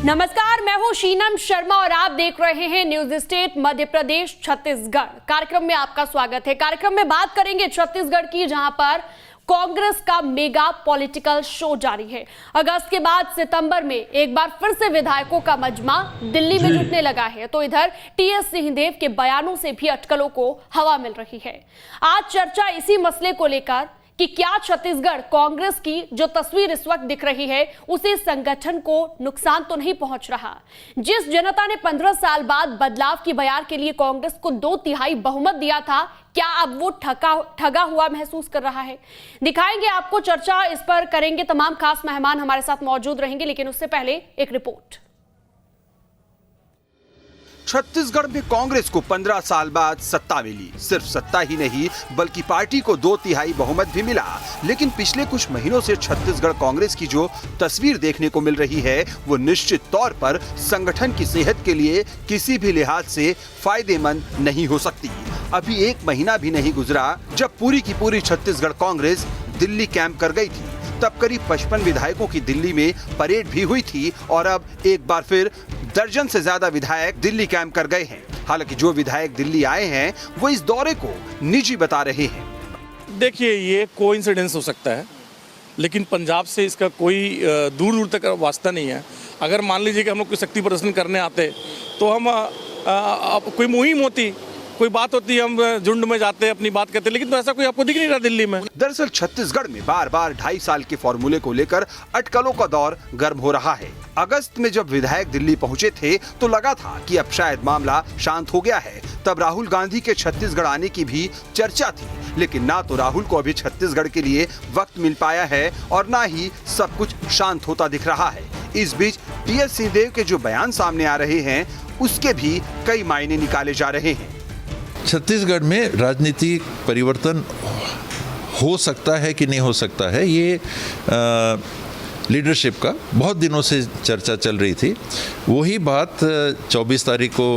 नमस्कार, मैं हूं शीनम शर्मा और आप देख रहे हैं न्यूज स्टेट मध्य प्रदेश छत्तीसगढ़। कार्यक्रम में आपका स्वागत है। कार्यक्रम में बात करेंगे छत्तीसगढ़ की, जहां पर कांग्रेस का मेगा पॉलिटिकल शो जारी है। अगस्त के बाद सितंबर में एक बार फिर से विधायकों का मजमा दिल्ली में जुटने लगा है, तो इधर टीएस सिंहदेव के बयानों से भी अटकलों को हवा मिल रही है। आज चर्चा इसी मसले को लेकर कि क्या छत्तीसगढ़ कांग्रेस की जो तस्वीर इस वक्त दिख रही है उसे संगठन को नुकसान तो नहीं पहुंच रहा। जिस जनता ने 15 साल बाद बदलाव की बयार के लिए कांग्रेस को 2/3 बहुमत दिया था, क्या अब वो ठगा हुआ महसूस कर रहा है? दिखाएंगे आपको, चर्चा इस पर करेंगे। तमाम खास मेहमान हमारे साथ मौजूद रहेंगे, लेकिन उससे पहले एक रिपोर्ट। छत्तीसगढ़ में कांग्रेस को 15 साल बाद सत्ता मिली। सिर्फ सत्ता ही नहीं बल्कि पार्टी को 2/3 बहुमत भी मिला। लेकिन पिछले कुछ महीनों से छत्तीसगढ़ कांग्रेस की जो तस्वीर देखने को मिल रही है वो निश्चित तौर पर संगठन की सेहत के लिए किसी भी लिहाज से फायदेमंद नहीं हो सकती। अभी 1 महीना भी नहीं गुजरा जब पूरी की पूरी छत्तीसगढ़ कांग्रेस दिल्ली कैंप कर गई थी। तब करीब 55 विधायकों की दिल्ली में परेड भी हुई थी और अब एक बार फिर दर्जन से ज्यादा विधायक दिल्ली कैंप कर गए हैं। हालांकि जो विधायक दिल्ली आए हैं वो इस दौरे को निजी बता रहे हैं। देखिए, ये कोइंसिडेंस हो सकता है, लेकिन पंजाब से इसका कोई दूर दूर तक वास्ता नहीं है। अगर मान लीजिए कि हम लोग कोई शक्ति प्रदर्शन करने आते तो हम कोई मुहिम होती, कोई बात होती, हम झुंड में जाते अपनी बात करते, लेकिन तो ऐसा कोई आपको दिख नहीं रहा दिल्ली में। दरअसल छत्तीसगढ़ में बार बार 2.5 साल के फॉर्मूले को लेकर अटकलों का दौर गर्म हो रहा है। अगस्त में जब विधायक दिल्ली पहुंचे थे तो लगा था कि अब शायद मामला शांत हो गया है। तब राहुल गांधी के छत्तीसगढ़ आने की भी चर्चा थी, लेकिन ना तो राहुल को अभी छत्तीसगढ़ के लिए वक्त मिल पाया है और ना ही सब कुछ शांत होता दिख रहा है। इस बीच टीएस सिंहदेव के जो बयान सामने आ रहे हैं उसके भी कई मायने निकाले जा रहे हैं। छत्तीसगढ़ में राजनीतिक परिवर्तन हो सकता है कि नहीं हो सकता है, ये लीडरशिप का बहुत दिनों से चर्चा चल रही थी। वही बात 24 तारीख को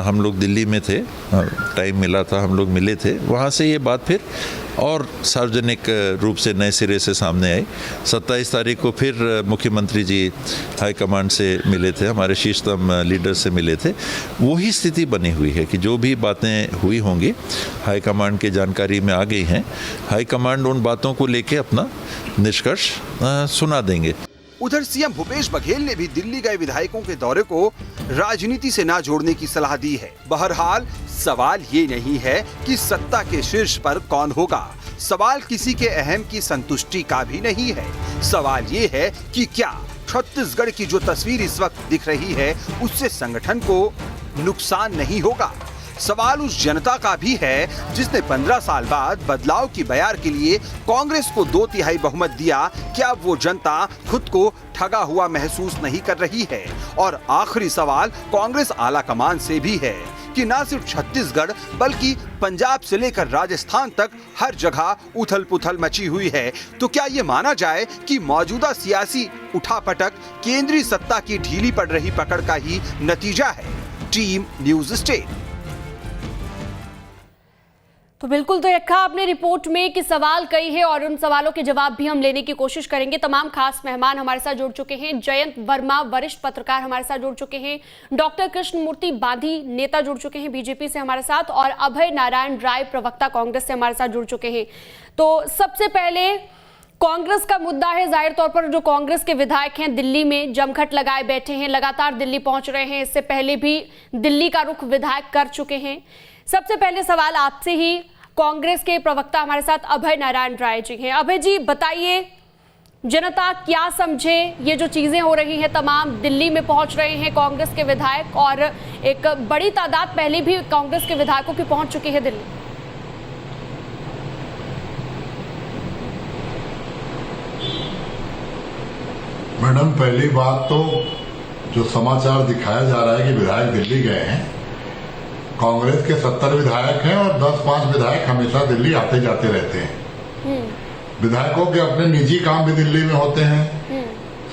हम लोग दिल्ली में थे, टाइम मिला था, हम लोग मिले थे। वहाँ से ये बात फिर और सार्वजनिक रूप से नए सिरे से सामने आई। 27 तारीख को फिर मुख्यमंत्री जी हाईकमांड से मिले थे, हमारे शीर्षतम लीडर से मिले थे। वही स्थिति बनी हुई है कि जो भी बातें हुई होंगी हाईकमांड के जानकारी में आ गई हैं। हाईकमांड उन बातों को लेके अपना निष्कर्ष सुना देंगे। उधर सीएम भूपेश बघेल ने भी दिल्ली गए विधायकों के दौरे को राजनीति से ना जोड़ने की सलाह दी है। बहरहाल सवाल ये नहीं है कि सत्ता के शीर्ष पर कौन होगा, सवाल किसी के अहम की संतुष्टि का भी नहीं है। सवाल ये है कि क्या छत्तीसगढ़ की जो तस्वीर इस वक्त दिख रही है उससे संगठन को नुकसान नहीं होगा। सवाल उस जनता का भी है जिसने 15 साल बाद बदलाव की बयार के लिए कांग्रेस को 2/3 बहुमत दिया। क्या वो जनता खुद को ठगा हुआ महसूस नहीं कर रही है? और आखिरी सवाल कांग्रेस आला कमान से भी है कि न सिर्फ छत्तीसगढ़ बल्कि पंजाब से लेकर राजस्थान तक हर जगह उथल पुथल मची हुई है। तो क्या ये माना जाए कि मौजूदा सियासी उठापटक केंद्रीय सत्ता की ढीली पड़ रही पकड़ का ही नतीजा है? Team news state. तो बिल्कुल, तो रखा आपने रिपोर्ट में कि सवाल कई है और उन सवालों के जवाब भी हम लेने की कोशिश करेंगे। तमाम खास मेहमान हमारे साथ जुड़ चुके हैं। जयंत वर्मा वरिष्ठ पत्रकार हमारे साथ जुड़ चुके हैं, डॉक्टर कृष्णमूर्ति बांधी नेता जुड़ चुके हैं बीजेपी से हमारे साथ, और अभय नारायण राय प्रवक्ता कांग्रेस से हमारे साथ जुड़ चुके हैं। तो सबसे पहले कांग्रेस का मुद्दा है। जाहिर तौर पर जो कांग्रेस के विधायक हैं दिल्ली में जमघट लगाए बैठे हैं, लगातार दिल्ली पहुंच रहे हैं। इससे पहले भी दिल्ली का रुख विधायक कर चुके हैं। सबसे पहले सवाल आपसे ही, कांग्रेस के प्रवक्ता हमारे साथ अभय नारायण राय जी हैं। अभय जी, बताइए जनता क्या समझे, ये जो चीजें हो रही हैं, तमाम दिल्ली में पहुंच रहे हैं कांग्रेस के विधायक और एक बड़ी तादाद पहले भी कांग्रेस के विधायकों की पहुंच चुकी है दिल्ली। मैडम, पहली बात तो जो समाचार दिखाया जा रहा है कि विधायक दिल्ली गए हैं, कांग्रेस के 70 विधायक हैं और 10-5 विधायक हमेशा दिल्ली आते जाते रहते हैं। विधायकों के अपने निजी काम भी दिल्ली में होते हैं,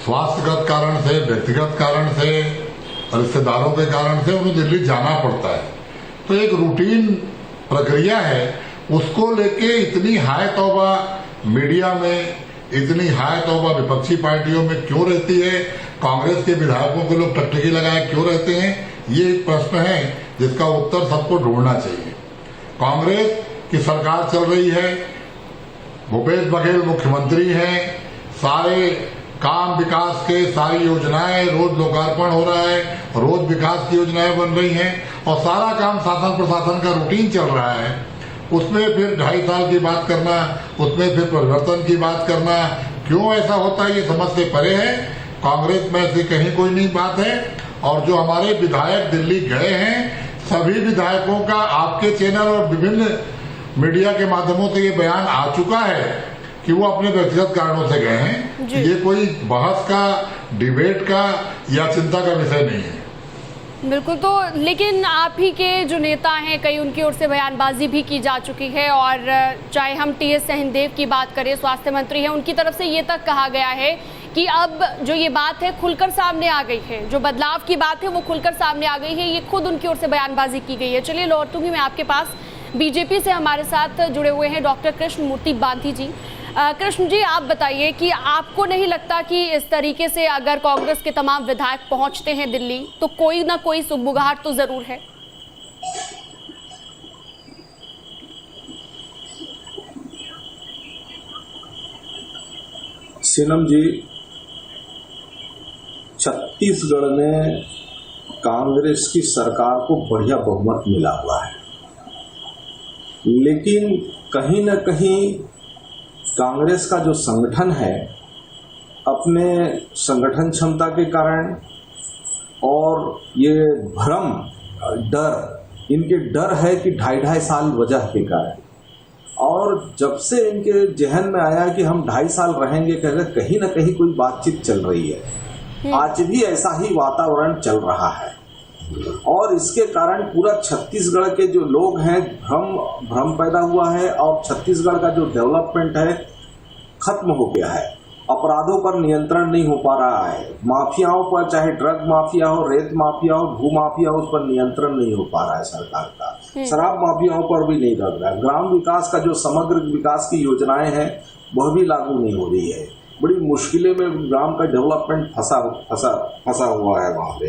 स्वास्थ्यगत कारण से, व्यक्तिगत कारण से, रिश्तेदारों के कारण से उन्हें दिल्ली जाना पड़ता है। तो एक रूटीन प्रक्रिया है, उसको लेके इतनी हाय तौबा मीडिया में, इतनी हाय तौबा विपक्षी पार्टियों में क्यों रहती है, कांग्रेस के विधायकों को लोग टकटकी लगाए क्यों रहते हैं, ये एक प्रश्न है जिसका उत्तर सबको ढूंढना चाहिए। कांग्रेस की सरकार चल रही है, भूपेश बघेल मुख्यमंत्री हैं, सारे काम विकास के सारी योजनाएं रोज लोकार्पण हो रहा है, रोज विकास की योजनाएं बन रही हैं और सारा काम शासन प्रशासन का रूटीन चल रहा है। उसमें फिर 2.5 साल की बात करना, उसमें फिर परिवर्तन की बात करना, क्यों ऐसा होता है ये समझ से परे है। कांग्रेस में ऐसी कहीं कोई नहीं बात है। और जो हमारे विधायक दिल्ली गए हैं, सभी विधायकों का आपके चैनल और विभिन्न मीडिया के माध्यमों से ये बयान आ चुका है कि वो अपने व्यक्तिगत कारणों से गए हैं। ये कोई बहस का, डिबेट का या चिंता का विषय नहीं है। बिल्कुल। तो लेकिन आप ही के जो नेता हैं, कई उनकी ओर से बयानबाजी भी की जा चुकी है और चाहे हम टीएस सिंहदेव की बात करें, स्वास्थ्य मंत्री हैं, उनकी तरफ से ये तक कहा गया है कि अब जो ये बात है खुलकर सामने आ गई है, जो बदलाव की बात है वो खुलकर सामने आ गई है। ये खुद उनकी ओर से बयानबाजी की गई है। चलिए लौटूंगी मैं आपके पास। बीजेपी से हमारे साथ जुड़े हुए हैं डॉक्टर कृष्णमूर्ति बांधी जी। कृष्ण जी, आप बताइए कि आपको नहीं लगता कि इस तरीके से अगर कांग्रेस के तमाम विधायक पहुंचते हैं दिल्ली तो कोई ना कोई सुगबुगाहट तो जरूर है? सीनम जी, छत्तीसगढ़ में कांग्रेस की सरकार को बढ़िया बहुमत मिला हुआ है, लेकिन कहीं न कहीं कांग्रेस का जो संगठन है, अपने संगठन क्षमता के कारण और ये भ्रम, इनके डर है कि 2.5 साल वजह के कारण, और जब से इनके जहन में आया कि हम 2.5 साल रहेंगे, कहीं न कहीं कोई बातचीत चल रही है। आज भी ऐसा ही वातावरण चल रहा है और इसके कारण पूरा छत्तीसगढ़ के जो लोग हैं, भ्रम पैदा हुआ है और छत्तीसगढ़ का जो डेवलपमेंट है खत्म हो गया है। अपराधों पर नियंत्रण नहीं हो पा रहा है, माफियाओं पर, चाहे ड्रग माफिया हो, रेत माफिया हो, भू माफिया हो, उस पर नियंत्रण नहीं हो पा रहा है सरकार का। शराब माफियाओं पर भी नहीं लग रहा है। ग्राम विकास का जो समग्र विकास की योजनाएं हैं वह भी लागू नहीं हो रही है। बड़ी मुश्किलें में ग्राम का डेवलपमेंट फंसा हुआ है वहां पे।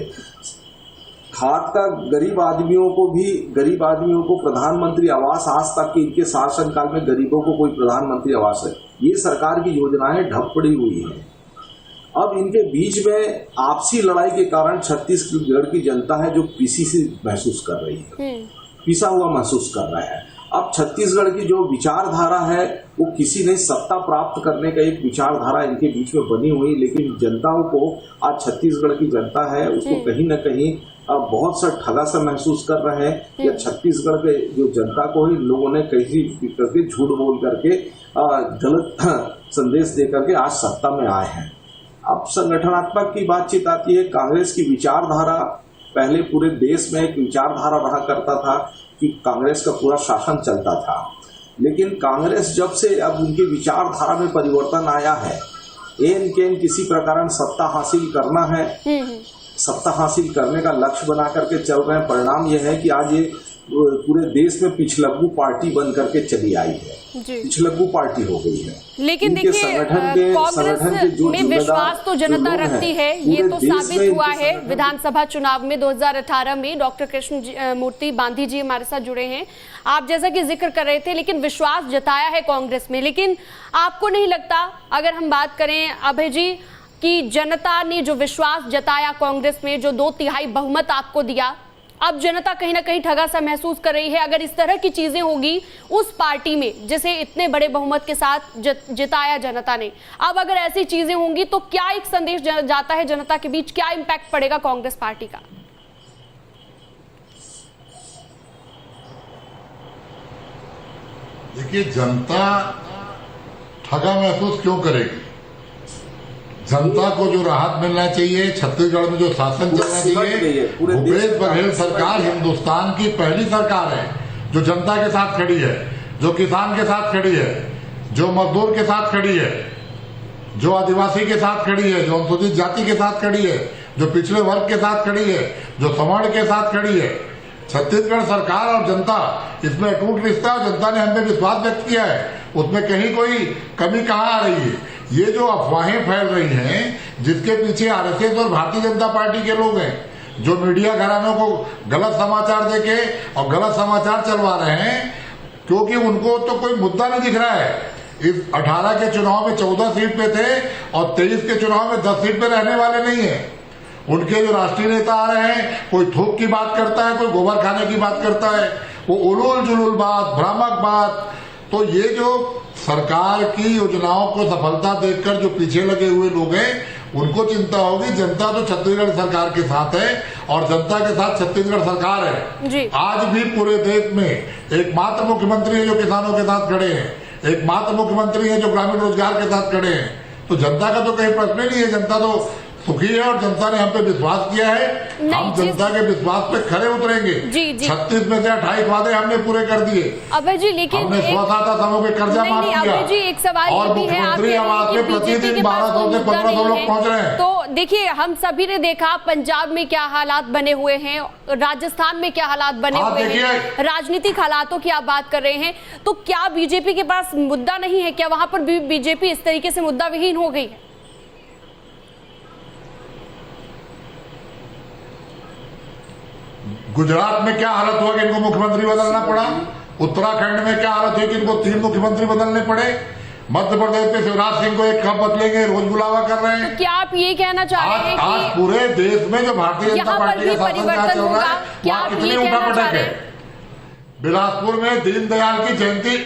खाद का गरीब आदमियों को प्रधानमंत्री आवास, आज तक के इनके शासनकाल में गरीबों को कोई प्रधानमंत्री आवास है, ये सरकार की योजनाएं ढप पड़ी हुई हैं। अब इनके बीच में आपसी लड़ाई के कारण छत्तीसगढ़ की जनता है जो पीसीसी महसूस कर रही है, पिसा हुआ महसूस कर रहा है। अब छत्तीसगढ़ की जो विचारधारा है वो किसी ने सत्ता प्राप्त करने का एक विचारधारा इनके बीच में बनी हुई, लेकिन जनताओं को, आज छत्तीसगढ़ की जनता है उसको कहीं न कहीं बहुत सा ठगा सा महसूस कर रहे हैं। या छत्तीसगढ़ के जो जनता को ही लोगों ने कहीं करके झूठ बोल करके गलत संदेश दे करके आज सत्ता में आए हैं। अब संगठनात्मक की बातचीत आती है। कांग्रेस की विचारधारा पहले पूरे देश में एक विचारधारा रहा करता था कि कांग्रेस का पूरा शासन चलता था, लेकिन कांग्रेस जब से अब उनकी विचारधारा में परिवर्तन आया है, किसी प्रकार सत्ता हासिल करना है, सत्ता हासिल करने का लक्ष्य बना करके चल रहे हैं। परिणाम यह है कि आज ये पूरे देश में पिछलग्गू पार्टी बन करके चली आई है, पिछलग्गू पार्टी हो गई है। लेकिन देखिए, कांग्रेस में विश्वास तो जनता रखती है, ये तो साबित हुआ है विधानसभा चुनाव में 2018 में। डॉक्टर कृष्णमूर्ति बांधी जी हमारे साथ जुड़े हैं। आप जैसा कि जिक्र कर रहे थे, लेकिन विश्वास जताया है कांग्रेस में, लेकिन आपको नहीं लगता, अगर हम बात करें अभय जी, कि जनता ने जो विश्वास जताया कांग्रेस में, जो 2/3 बहुमत आपको दिया, अब जनता कहीं ना कहीं ठगा सा महसूस कर रही है? अगर इस तरह की चीजें होगी उस पार्टी में जिसे इतने बड़े बहुमत के साथ जिताया जनता ने, अब अगर ऐसी चीजें होंगी तो क्या एक संदेश जाता है जनता के बीच, क्या इम्पैक्ट पड़ेगा कांग्रेस पार्टी का? देखिए, जनता ठगा महसूस क्यों करेगी? जनता को जो राहत मिलना चाहिए, छत्तीसगढ़ में जो शासन चलना चाहिए, भूपेश बघेल सरकार हिंदुस्तान की पहली सरकार है जो जनता के साथ खड़ी है, जो किसान के साथ खड़ी है, जो मजदूर के साथ खड़ी है, जो आदिवासी के साथ खड़ी है, जो अनुसूचित जाति के साथ खड़ी है, जो पिछड़े वर्ग के साथ खड़ी है, जो सवर्ण के साथ खड़ी है। छत्तीसगढ़ सरकार और जनता, इसमें अटूट रिश्ता है और जनता ने हम पे विश्वास व्यक्त किया है, उसमें कहीं कोई कमी कहाँ आ रही है? ये जो अफवाहें फैल रही हैं, जिसके पीछे आरएसएस और भारतीय जनता पार्टी के लोग हैं, जो मीडिया घरानों को गलत समाचार देके और गलत समाचार चलवा रहे हैं, क्योंकि उनको तो कोई मुद्दा नहीं दिख रहा है। इस 18 के चुनाव में 14 सीट पे थे और 23 के चुनाव में 10 सीट पे रहने वाले नहीं है। उनके जो राष्ट्रीय नेता आ रहे हैं, कोई थूक की बात करता है, कोई गोबर खाने की बात करता है, वो उलूल जुलूल बात, भ्रामक बात। तो ये जो सरकार की योजनाओं को सफलता देखकर जो पीछे लगे हुए लोग हैं, उनको चिंता होगी। जनता तो छत्तीसगढ़ सरकार के साथ है और जनता के साथ छत्तीसगढ़ सरकार है जी। आज भी पूरे देश में एकमात्र मुख्यमंत्री है जो किसानों के साथ खड़े हैं, एकमात्र मुख्यमंत्री है जो ग्रामीण रोजगार के साथ खड़े हैं। तो जनता का तो कहीं प्रश्न नहीं है, जनता तो सुखी है और जनता ने हम पे विश्वास किया है। हम जनता के विश्वास पे खरे उतरेंगे। 36 में से 28 वादे हमने पूरे कर दिए। अभय जी, लेकिन हमने स्वतंत्रता समूह के कर्जा माफ किया। अभय जी, एक सवाल और ये भी है, आप कह रहे हैं कि प्रतिदिन 1200 से 1500 लोग पहुंच रहे हैं। तो देखिए, हम सभी ने देखा पंजाब में क्या हालात बने हुए हैं, राजस्थान में क्या हालात बने हुए हैं, राजनीतिक हालातों की आप बात कर रहे हैं। तो क्या बीजेपी के पास मुद्दा नहीं है? क्या वहां पर भी बीजेपी इस तरीके से मुद्दा विहीन हो गई है? गुजरात में क्या हालत हुआ कि इनको मुख्यमंत्री बदलना पड़ा? उत्तराखंड में क्या हालत हुई कि इनको 3 मुख्यमंत्री बदलने पड़े? मध्य प्रदेश में शिवराज सिंह को एक कब बदलेंगे, रोज बुलावा कर रहे हैं। तो क्या आप ये कहना चाह रहे हैं आज कि पूरे देश में जो भारतीय जनता पार्टी का शासन जहाँ चल रहा है, वहाँ कितनी उठापटक है। बिलासपुर में दीनदयाल की जयंती,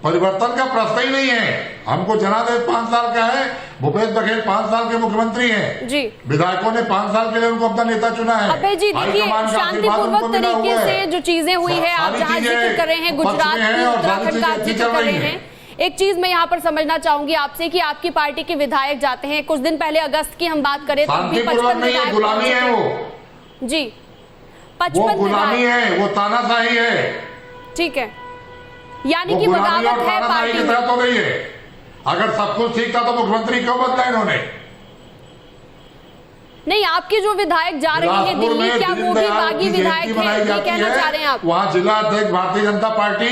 परिवर्तन का प्रश्न ही नहीं है। हमको जनादेश 5 साल का है, भूपेश बघेल 5 साल के मुख्यमंत्री हैं जी। विधायकों ने 5 साल के लिए उनको अपना नेता चुना है। अबे जी, देखिए, शांतिपूर्वक तरीके से जो चीजें हुई है, आप जहाँ जिक्र कर रहे हैं गुजरात की, उत्तराखंड का जिक्र कर रहे हैं, एक चीज मैं यहाँ पर समझना चाहूंगी आपसे कि आपकी पार्टी के विधायक जाते हैं, कुछ दिन पहले अगस्त की हम बात करें तो भी 55 विधायक गुलामी है वो जी, 55 गुलामी है, वो तानाशाही है। ठीक है, यानी कि बगावत है पार्टी की तरह तो नहीं है। अगर सब कुछ ठीक था तो मुख्यमंत्री क्यों बदला इन्होंने? नहीं, आपके जो विधायक जा रहे हैं दिल्ली, क्या वो भी बागी विधायक हैं? ये कहना चाह रहे हैं आप? वहाँ जिला अध्यक्ष भारतीय जनता पार्टी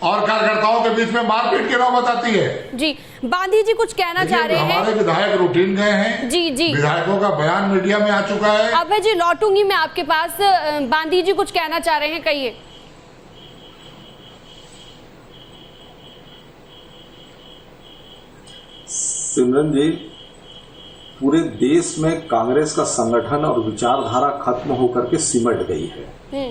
और कार्यकर्ताओं के बीच में मारपीट की नौबत आती है जी। बांधी जी कुछ कहना चाह रहे हैं? हमारे विधायक रूटीन गए हैं जी जी, विधायकों का बयान मीडिया में आ चुका है। अभय जी, लौटूंगी मैं आपके पास। बांधी जी कुछ कहना चाह रहे हैं, कहिए। सिमरन जी, पूरे देश में कांग्रेस का संगठन और विचारधारा खत्म होकर के सिमट गई है,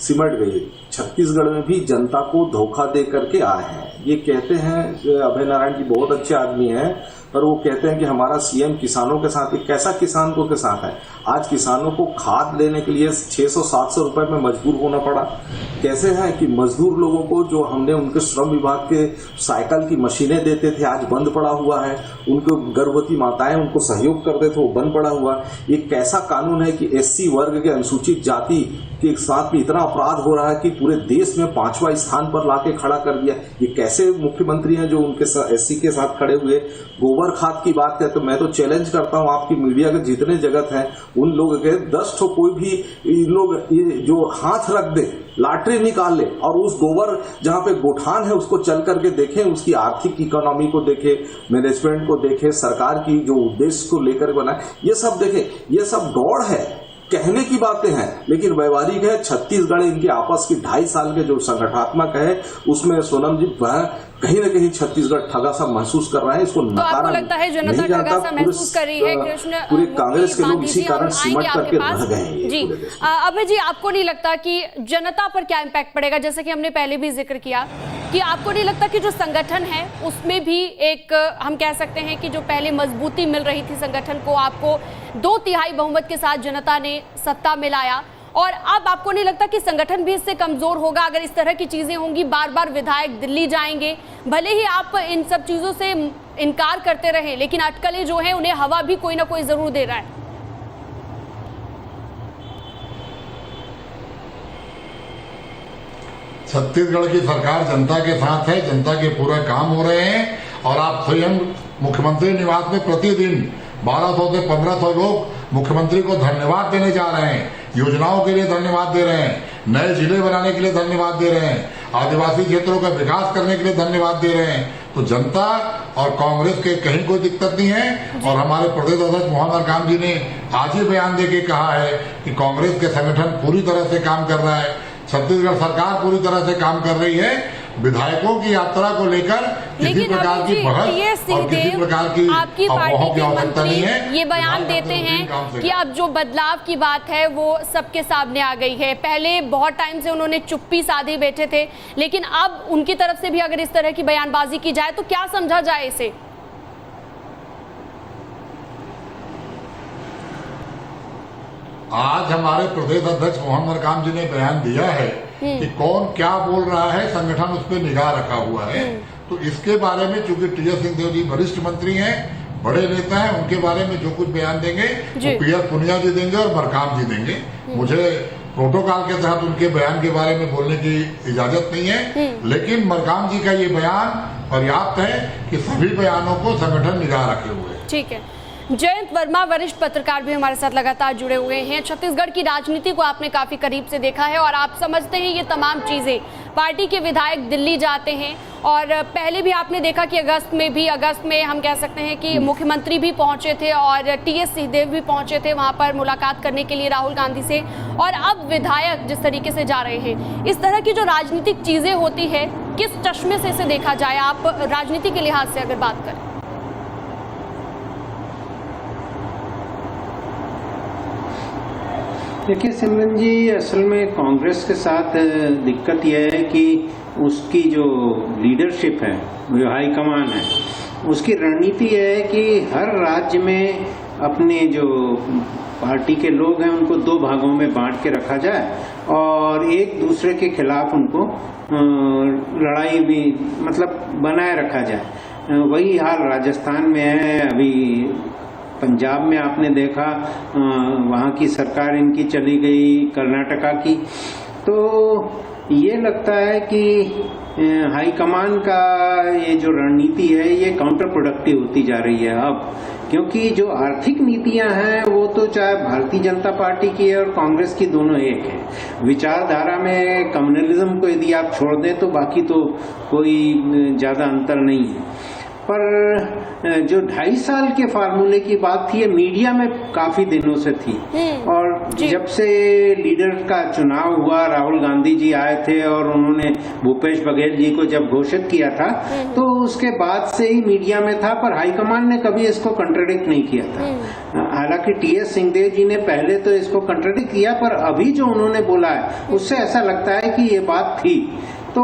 सिमट गई। छत्तीसगढ़ में भी जनता को धोखा दे करके आए हैं। ये कहते हैं, अभय नारायण जी बहुत अच्छे आदमी हैं, पर वो कहते हैं कि हमारा सीएम किसानों के साथ है। कैसा किसान को के साथ है? आज किसानों को खाद लेने के लिए 600-700 रुपए में मजबूर होना पड़ा। कैसे है कि मजदूर लोगों को जो हमने उनके श्रम विभाग के साइकिल की मशीनें देते थे, आज बंद पड़ा हुआ है। उनको गर्भवती माताएं उनको सहयोग करते थे, वो बंद पड़ा हुआ। ये कैसा कानून है कि एससी वर्ग के अनुसूचित जाति के साथ भी इतना अपराध हो रहा है कि पूरे देश में 5वां स्थान पर लाके खड़ा कर दिया। ये कैसे मुख्यमंत्री हैं जो उनके एससी के साथ खड़े हुए? गोबर खाद की बात है तो मैं तो चैलेंज करता हूं, आपकी मीडिया के जितने जगत हैं उन लोगों के 10 ठो कोई भी लोग ये जो हाथ रख दे, लॉटरी निकाल ले और उस गोबर जहां पे गोठान है उसको चल करके देखें, उसकी आर्थिक इकोनॉमी को देखे, मैनेजमेंट को देखे, सरकार की जो उद्देश्य को लेकर बनाए, ये सब देखे। ये सब दौड़ है, कहने की बातें हैं लेकिन व्यवहारिक है। छत्तीसगढ़ इनके आपस की 2.5 साल के जो संगठनात्मक है उसमें सोनम जी कहीं न कहीं छत्तीसगढ़ ठगा सा महसूस कर रहा है। इसको नकारा लगता है जनता ठगा सा महसूस कर रही है। कृष्ण, पूरे कांग्रेस के लोग इसी कारण सिमट करके रह गए हैं जी। अभय जी, आपको नहीं लगता कि जनता पर क्या इम्पैक्ट पड़ेगा? जैसे कि हमने पहले भी जिक्र किया कि आपको नहीं लगता कि जो संगठन है उसमें भी एक, हम कह सकते हैं कि जो पहले मजबूती मिल रही थी संगठन को, आपको 2/3 बहुमत के साथ जनता ने सत्ता में लाया, और अब आपको नहीं लगता कि संगठन भी इससे कमजोर होगा अगर इस तरह की चीजें होंगी? बार बार विधायक दिल्ली जाएंगे, भले ही आप इन सब चीजों से इनकार करते रहे, लेकिन अटकलें जो हैं उन्हें हवा भी कोई ना कोई जरूर दे रहा है। छत्तीसगढ़ की सरकार जनता के साथ है, जनता के पूरे काम हो रहे हैं और आप स्वयं मुख्यमंत्री निवास में प्रतिदिन 1200 से 1500 लोग मुख्यमंत्री को धन्यवाद देने जा रहे हैं, योजनाओं के लिए धन्यवाद दे रहे हैं, नए जिले बनाने के लिए धन्यवाद दे रहे हैं। आदिवासी क्षेत्रों का विकास करने के लिए धन्यवाद दे रहे हैं। तो जनता और कांग्रेस के कहीं कोई दिक्कत नहीं है। और हमारे प्रदेश अध्यक्ष मोहन मरकाम जी ने आज ही बयान देके कहा है कि कांग्रेस के संगठन पूरी तरह से काम कर रहा है, छत्तीसगढ़ सरकार पूरी तरह से काम कर रही है। विधायकों की यात्रा को लेकर किसी प्रकार की बहस और किसी प्रकार की आपकी पार्टी की के आवश्यकता नहीं है। मंत्री ये बयान देते हैं कि अब जो बदलाव की बात है वो सबके सामने आ गई है। पहले बहुत टाइम से उन्होंने चुप्पी साधे बैठे थे, लेकिन अब उनकी तरफ से भी अगर इस तरह की बयानबाजी की जाए तो क्या समझा जाए इसे? आज हमारे प्रदेश अध्यक्ष मोहन मरकाम जी ने बयान दिया है कि कौन क्या बोल रहा है, संगठन उस पर निगाह रखा हुआ है। तो इसके बारे में चूंकि टी.एस. सिंहदेव जी वरिष्ठ मंत्री हैं, बड़े नेता हैं, उनके बारे में जो कुछ बयान देंगे वो पी.एस. पुनिया जी देंगे और मरकाम जी देंगे। मुझे प्रोटोकॉल के तहत उनके बयान के बारे में बोलने की इजाजत नहीं है, लेकिन मरकाम जी का ये बयान पर्याप्त है कि सभी बयानों को संगठन निगाह रखे हुए है। ठीक है। जयंत वर्मा वरिष्ठ पत्रकार भी हमारे साथ लगातार जुड़े हुए हैं। छत्तीसगढ़ की राजनीति को आपने काफी करीब से देखा है और आप समझते हैं ये तमाम चीजें। पार्टी के विधायक दिल्ली जाते हैं और पहले भी आपने देखा कि अगस्त में हम कह सकते हैं कि मुख्यमंत्री भी पहुंचे थे और टी.एस. सिंहदेव भी पहुंचे थे वहां पर मुलाकात करने के लिए राहुल गांधी से। और अब विधायक जिस तरीके से जा रहे हैं, इस तरह की जो राजनीतिक चीजें होती है, किस चश्मे से इसे देखा जाए आप राजनीति के लिहाज से अगर बात करें? देखिए सिमरन जी, असल में कांग्रेस के साथ दिक्कत यह है कि उसकी जो लीडरशिप है, जो हाईकमान है, उसकी रणनीति है कि हर राज्य में अपने जो पार्टी के लोग हैं उनको दो भागों में बांट के रखा जाए और एक दूसरे के खिलाफ उनको लड़ाई भी मतलब बनाए रखा जाए। वही हाल राजस्थान में है। अभी पंजाब में आपने देखा वहाँ की सरकार इनकी चली गई, कर्नाटका की। तो ये लगता है कि हाईकमान का ये जो रणनीति है ये काउंटर प्रोडक्टिव होती जा रही है अब, क्योंकि जो आर्थिक नीतियां हैं वो तो चाहे भारतीय जनता पार्टी की और कांग्रेस की दोनों एक है। विचारधारा में कम्युनलिज्म को यदि आप छोड़ दें तो बाकी तो कोई ज्यादा अंतर नहीं है। पर जो 2.5 साल के फार्मूले की बात थी, ये मीडिया में काफी दिनों से थी और जब से लीडर का चुनाव हुआ, राहुल गांधी जी आए थे और उन्होंने भूपेश बघेल जी को जब घोषित किया था तो उसके बाद से ही मीडिया में था, पर हाईकमान ने कभी इसको कंट्राडिक्ट नहीं किया था। हालांकि टी.एस. सिंहदेव जी ने पहले तो इसको कंट्राडिक्ट किया, पर अभी जो उन्होंने बोला है उससे ऐसा लगता है कि ये बात थी। तो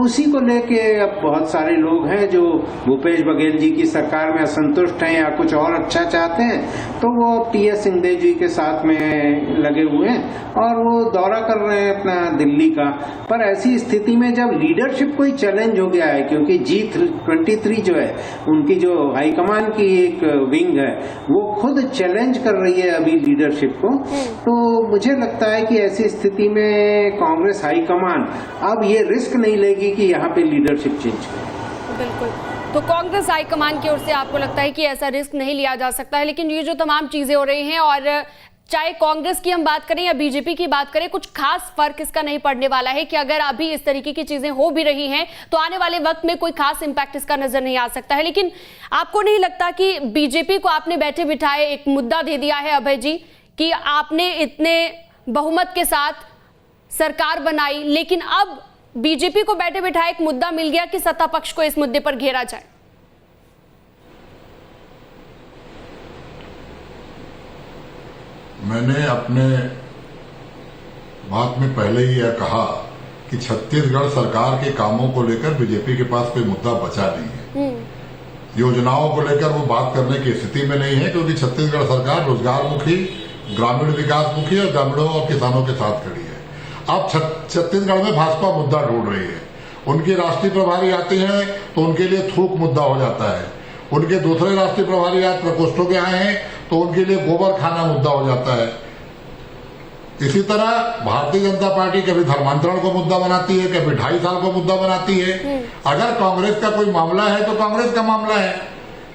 उसी को लेके अब बहुत सारे लोग हैं जो भूपेश बघेल जी की सरकार में असंतुष्ट हैं या कुछ और अच्छा चाहते हैं, तो वो टी.एस. सिंहदेव जी के साथ में लगे हुए हैं और वो दौरा कर रहे हैं अपना दिल्ली का। पर ऐसी स्थिति में जब लीडरशिप कोई चैलेंज हो गया है, क्योंकि G23 जो है उनकी जो हाईकमान की एक विंग है वो खुद चैलेंज कर रही है अभी लीडरशिप को, तो मुझे लगता है कि ऐसी स्थिति में कांग्रेस हाईकमान अब ये रिस्क नहीं लेगी कि यहाँ पे लीडरशिप चेंज करे। बिल्कुल। तो कांग्रेस हाईकमान की ओर से आपको लगता है कि ऐसा रिस्क नहीं लिया जा सकता है, लेकिन ये जो तमाम चीजें हो रही हैं और चाहे कांग्रेस की हम बात करें या बीजेपी की बात करें, कुछ खास फर्क इसका नहीं पड़ने वाला है कि अगर अभी इस तरीके की चीजें हो भी रही हैं तो आने वाले वक्त में कोई खास इंपैक्ट इसका नजर नहीं आ सकता है। लेकिन आपको नहीं लगता कि बीजेपी को आपने बैठे बिठाए एक मुद्दा दे दिया है अभय जी, कि आपने इतने बहुमत के साथ सरकार बनाई, लेकिन अब बीजेपी को बैठे बिठाए एक मुद्दा मिल गया कि सत्ता पक्ष को इस मुद्दे पर घेरा जाए? मैंने अपने बात में पहले ही यह कहा कि छत्तीसगढ़ सरकार के कामों को लेकर बीजेपी के पास कोई मुद्दा बचा नहीं है। योजनाओं को लेकर वो बात करने की स्थिति में नहीं है, क्योंकि छत्तीसगढ़ सरकार रोजगार मुखी, ग्रामीण विकास मुखी और ग्रामीणों और किसानों के साथ खड़ी है। अब छत्तीसगढ़ में भाजपा मुद्दा ढूंढ रही है। उनकी राष्ट्रीय प्रभारी आती हैं तो उनके लिए थूक मुद्दा हो जाता है। उनके दूसरे राष्ट्रीय प्रभारी आज प्रकोष्ठों के आए हैं तो उनके लिए गोबर खाना मुद्दा हो जाता है। इसी तरह भारतीय जनता पार्टी कभी धर्मांतरण को मुद्दा बनाती है, कभी 2.5 साल को मुद्दा बनाती है। अगर कांग्रेस का कोई मामला है तो कांग्रेस का मामला है,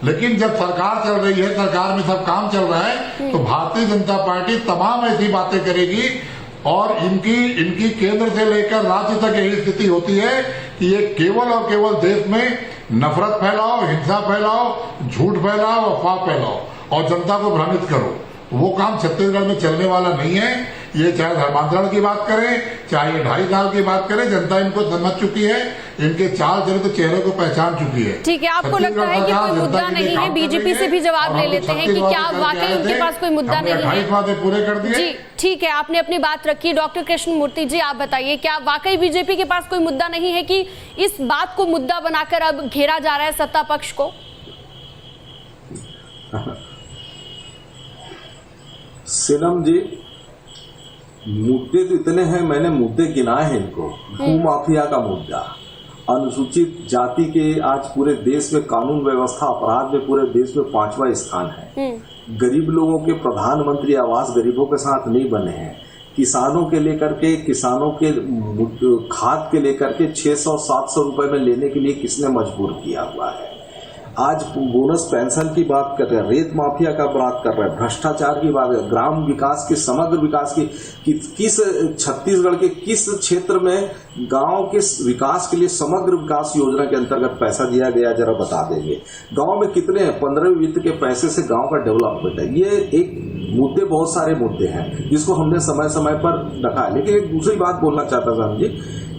लेकिन जब सरकार चल रही है, सरकार में सब काम चल रहा है, तो भारतीय जनता पार्टी तमाम ऐसी बातें करेगी और इनकी केंद्र से लेकर राज्य तक यही स्थिति होती है कि ये केवल और केवल देश में नफरत फैलाओ, हिंसा फैलाओ, झूठ फैलाओ, अफवाह फैलाओ और जनता को भ्रमित करो। वो काम छत्तीसगढ़ में चलने वाला नहीं है। ये चाहे धर्मांतरण की बात करें, चाहे ये 2.5 साल की बात करें, जनता इनको समझ चुकी है, इनके चाल चरित्र तो चेहरे को पहचान चुकी है। ठीक है, आपको लगता है कि कोई मुद्दा नहीं है? बीजेपी से भी जवाब ले लेते हैं कि क्या वाकई उनके पास कोई मुद्दा नहीं है? 28 वादे पूरे कर दिए। जी ठीक है, आपने अपनी बात रखी। डॉक्टर कृष्णमूर्ति जी, आप बताइए, क्या वाकई बीजेपी के पास कोई मुद्दा नहीं है कि इस बात को मुद्दा बनाकर अब घेरा जा रहा है सत्ता पक्ष को? सीनम जी, मुद्दे तो इतने हैं, मैंने मुद्दे गिनाए हैं इनको। भू माफिया का मुद्दा, अनुसूचित जाति के आज पूरे देश में कानून व्यवस्था अपराध में पूरे देश में 5वां स्थान है। गरीब लोगों के प्रधानमंत्री आवास गरीबों के साथ नहीं बने हैं। किसानों के लेकर के, किसानों के खाद के लेकर के 600-700 रुपए में लेने के लिए किसने मजबूर किया हुआ है? आज बोनस पेंशन की बात कर रहे हैं, रेत माफिया का बात कर रहे हैं, भ्रष्टाचार की बात है, ग्राम विकास की, समग्र विकास की, किस छत्तीसगढ़ के किस क्षेत्र में गांव के विकास के लिए समग्र विकास योजना के अंतर्गत पैसा दिया गया, जरा बता देंगे। गांव में कितने 15वीं वित्त के पैसे से गांव का डेवलपमेंट है? ये एक मुद्दे, बहुत सारे मुद्दे हैं जिसको हमने समय समय पर रखा है। लेकिन एक दूसरी बात बोलना चाहता था जी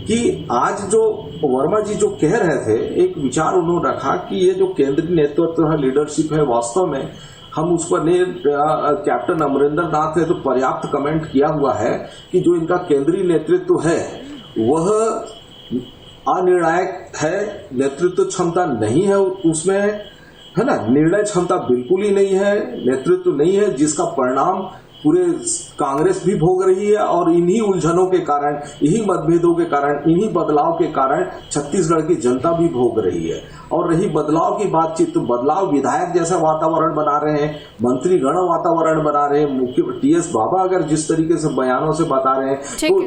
कि आज जो वर्मा जी जो कह रहे थे, एक विचार उन्होंने रखा कि ये जो केंद्रीय नेतृत्व है, लीडरशिप है, वास्तव में हम उस पर कैप्टन अमरिंदर नाथ ने तो पर्याप्त कमेंट किया हुआ है कि जो इनका केंद्रीय नेतृत्व है वह अनिर्णायक है, नेतृत्व क्षमता नहीं है उसमें, है ना, निर्णय क्षमता बिल्कुल ही नहीं है, नेतृत्व नहीं है, जिसका परिणाम पूरे कांग्रेस भी भोग रही है। और इन्हीं उलझनों के कारण, इन्हीं मतभेदों के कारण, इन्हीं बदलाव के कारण छत्तीसगढ़ की जनता भी भोग रही है। और रही बदलाव की बातचीत, तो बदलाव विधायक जैसा वातावरण बना रहे हैं, मंत्रीगण वातावरण बना रहे हैं, मुख्य टीएस बाबा अगर जिस तरीके से बयानों से बता रहे हैं, तो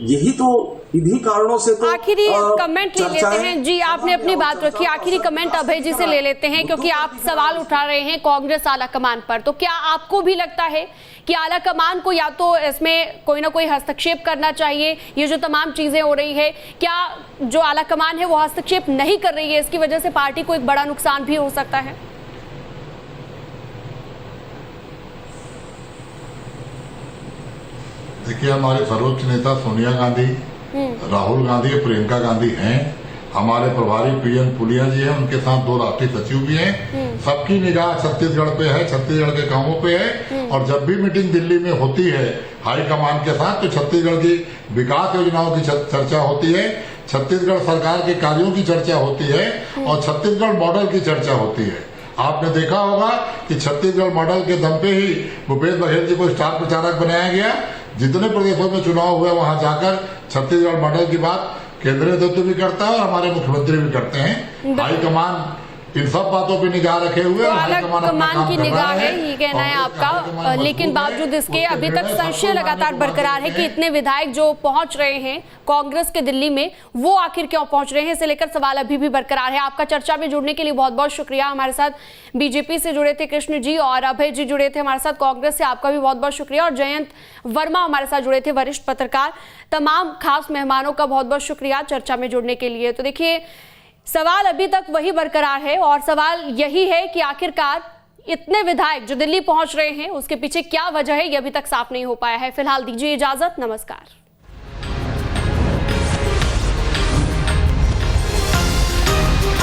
यही तो इन्हीं कारणों से तो आखिरी कमेंट ले लेते हैं जी। आपने अपनी बात रखी, आखिरी कमेंट अभय जी से ले लेते हैं, क्योंकि आप सवाल उठा रहे हैं कांग्रेस आला कमान पर। तो क्या आपको भी लगता है कि आला कमान को या तो इसमें कोई ना कोई हस्तक्षेप करना चाहिए? ये जो तमाम चीजें हो रही है, क्या जो आला कमान है वो हस्तक्षेप नहीं कर रही है, इसकी वजह से पार्टी को एक बड़ा नुकसान भी हो सकता है? देखिए, हमारे सर्वोच्च नेता सोनिया गांधी, राहुल गांधी, प्रियंका गांधी हैं, हमारे प्रभारी पीएन पुलिया जी हैं, उनके साथ 2 राष्ट्रीय सचिव भी हैं। सबकी निगाह छत्तीसगढ़ पे है, छत्तीसगढ़ के कामों पे है। और जब भी मीटिंग दिल्ली में होती है हाईकमान के साथ, तो छत्तीसगढ़ की विकास योजनाओं की चर्चा होती है, छत्तीसगढ़ सरकार के कार्यों की चर्चा होती है और छत्तीसगढ़ मॉडल की चर्चा होती है। आपने देखा होगा कि छत्तीसगढ़ मॉडल के दम पे ही भूपेश बघेल जी को स्टार प्रचारक बनाया गया। जितने प्रदेशों में चुनाव हुए वहां जाकर छत्तीसगढ़ मॉडल की बात केंद्रीय नेतृत्व भी करता है और हमारे मुख्यमंत्री भी करते हैं। हाईकमान इन सब बातों पे निगाह रखे हुए, कमान की निगाह है, ये कहना है आपका। लेकिन बावजूद इसके अभी तक संशय लगातार बरकरार है कि इतने विधायक जो पहुंच रहे हैं कांग्रेस के दिल्ली में, वो आखिर क्यों पहुंच रहे हैं, इसे लेकर सवाल अभी भी बरकरार है। आपका चर्चा में जुड़ने के लिए बहुत बहुत शुक्रिया। हमारे साथ बीजेपी से जुड़े थे कृष्ण जी और अभय जी जुड़े थे हमारे साथ कांग्रेस से, आपका भी बहुत बहुत शुक्रिया। और जयंत वर्मा हमारे साथ जुड़े थे, वरिष्ठ पत्रकार। तमाम खास मेहमानों का बहुत बहुत शुक्रिया चर्चा में जुड़ने के लिए। तो देखिए, सवाल अभी तक वही बरकरार है और सवाल यही है कि आखिरकार इतने विधायक जो दिल्ली पहुंच रहे हैं उसके पीछे क्या वजह है, ये अभी तक साफ नहीं हो पाया है। फिलहाल दीजिए इजाजत, नमस्कार।